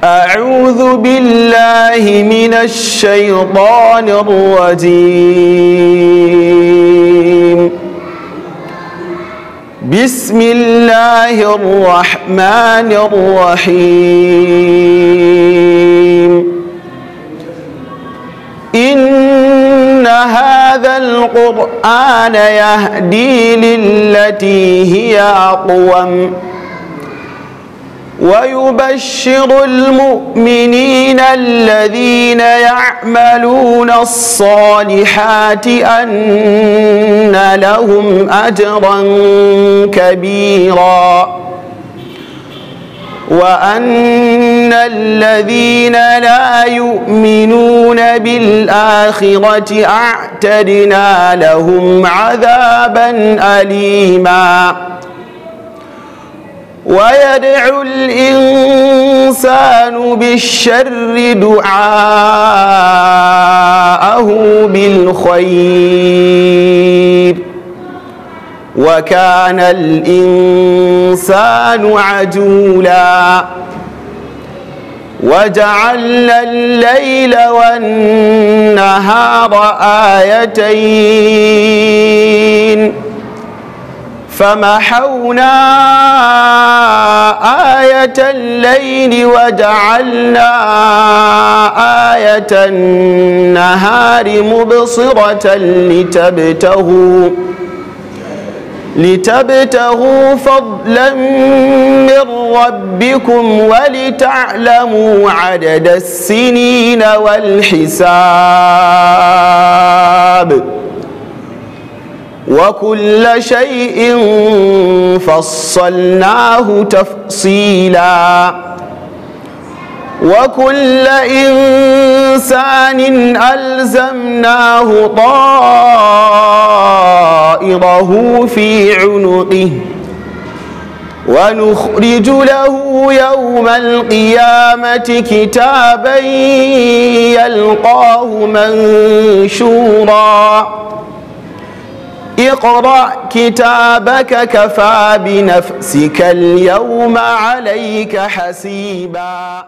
أعوذ بالله من الشيطان الرجيم. بسم الله الرحمن الرحيم. إن هذا القرآن يهدي للتي هي أقوم ويبشر المؤمنين الذين يعملون الصالحات أن لهم أجرا كبيرا وأن الذين لا يؤمنون بالآخرة أعتدنا لهم عذابا أليما. ويدعو الإنسان بالشر دعاءه بالخير وكان الإنسان عجولا. وجعلنا الليل والنهار آيتين فمحونا آية الليل وجعلنا آية النهار مبصرة لتبتغوا فضلا من ربكم ولتعلموا عدد السنين والحساب وكل شيء فصلناه تفصيلا. وكل إنسان ألزمناه طائره في عنقه ونخرج له يوم القيامة كتابا يلقاه منشورا. اقرأ كتابك كفى بنفسك اليوم عليك حسيبا.